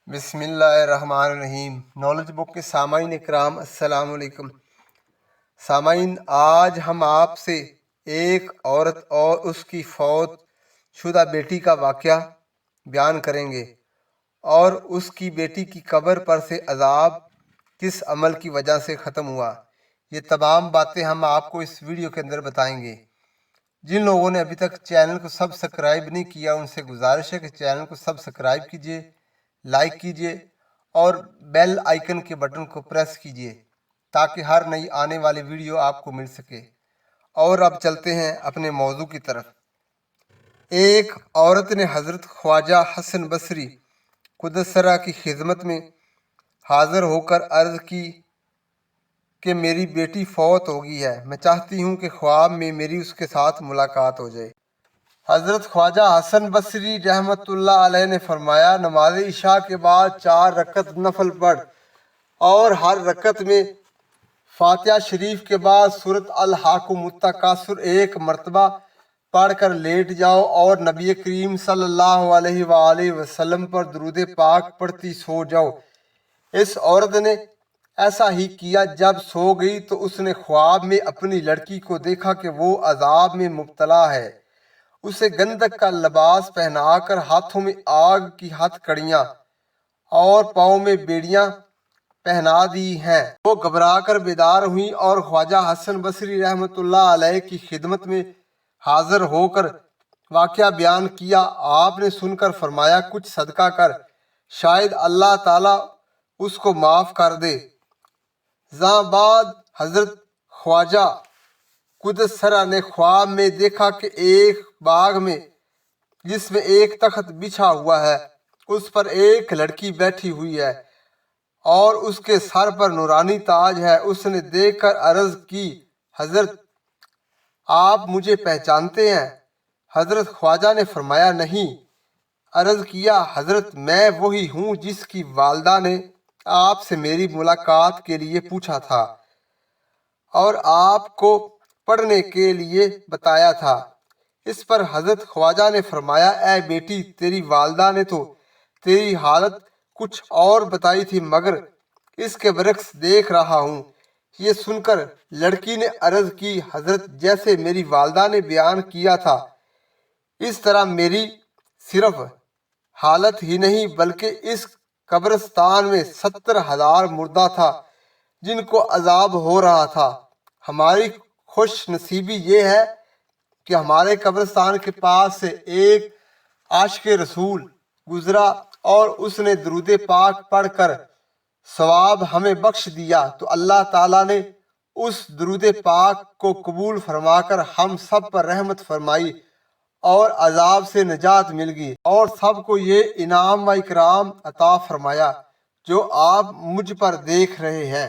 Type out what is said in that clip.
بسم اللہ الرحمن الرحیم۔ نالج بک کے سامعین اکرام السلام علیکم۔ سامعین، آج ہم آپ سے ایک عورت اور اس کی فوت شدہ بیٹی کا واقعہ بیان کریں گے اور اس کی بیٹی کی قبر پر سے عذاب کس عمل کی وجہ سے ختم ہوا، یہ تمام باتیں ہم آپ کو اس ویڈیو کے اندر بتائیں گے۔ جن لوگوں نے ابھی تک چینل کو سبسکرائب نہیں کیا ان سے گزارش ہے کہ چینل کو سبسکرائب کیجیے، لائک کیجیے اور بیل آئیکن کے بٹن کو پریس کیجیے تاکہ ہر نئی آنے والی ویڈیو آپ کو مل سکے۔ اور اب چلتے ہیں اپنے موضوع کی طرف۔ ایک عورت نے حضرت خواجہ حسن بصری قدس سرہ کی خدمت میں حاضر ہو کر عرض کی کہ میری بیٹی فوت ہو گئی ہے، میں چاہتی ہوں کہ خواب میں میری اس کے ساتھ ملاقات ہو جائے۔ حضرت خواجہ حسن بصری رحمت اللہ علیہ نے فرمایا، نماز عشاء کے بعد 4 رکعت نفل پڑھ اور ہر رکعت میں فاتحہ شریف کے بعد سورۃ الحاقم التکاثر 1 مرتبہ پڑھ کر لیٹ جاؤ اور نبی کریم صلی اللہ علیہ وآلہ وسلم پر درود پاک پڑھتی سو جاؤ۔ اس عورت نے ایسا ہی کیا۔ جب سو گئی تو اس نے خواب میں اپنی لڑکی کو دیکھا کہ وہ عذاب میں مبتلا ہے۔ اسے گندک کا لباس پہنا کر ہاتھوں میں آگ کی ہتھ کڑیاں اور پاؤں میں بیڑیاں پہنا دی ہیں۔ وہ گھبرا کر بیدار ہوئی اور خواجہ حسن بصری رحمت اللہ علیہ کی خدمت میں حاضر ہو کر واقعہ بیان کیا۔ آپ نے سن کر فرمایا، کچھ صدقہ کر، شاید اللہ تعالیٰ اس کو معاف کر دے۔ زاں بعد حضرت خواجہ قدس سرہ نے خواب میں دیکھا کہ ایک باغ میں جس میں ایک تخت بچھا ہوا ہے، اس پر ایک لڑکی بیٹھی ہوئی ہے اور اس کے سر پر نورانی تاج ہے۔ اس نے دیکھ کر عرض کی، حضرت آپ مجھے پہچانتے ہیں؟ حضرت خواجہ نے فرمایا، نہیں۔ عرض کیا، حضرت میں وہی ہوں جس کی والدہ نے آپ سے میری ملاقات کے لیے پوچھا تھا اور آپ کو پڑھنے کے لیے بتایا تھا۔ اس پر حضرت خواجہ نے فرمایا، اے بیٹی، تیری والدہ نے تو تیری حالت کچھ اور بتائی تھی مگر اس کے برعکس دیکھ رہا ہوں۔ یہ سن کر لڑکی نے عرض کی، حضرت جیسے میری والدہ نے بیان کیا تھا اس طرح میری صرف حالت ہی نہیں بلکہ اس قبرستان میں 70,000 مردہ تھا جن کو عذاب ہو رہا تھا۔ ہماری خوش نصیبی یہ ہے کہ ہمارے قبرستان کے پاس سے ایک عاشق رسول گزرا اور اس نے درود پاک پڑھ کر ثواب ہمیں بخش دیا، تو اللہ تعالیٰ نے اس درود پاک کو قبول فرما کر ہم سب پر رحمت فرمائی اور عذاب سے نجات مل گئی اور سب کو یہ انعام و اکرام عطا فرمایا جو آپ مجھ پر دیکھ رہے ہیں۔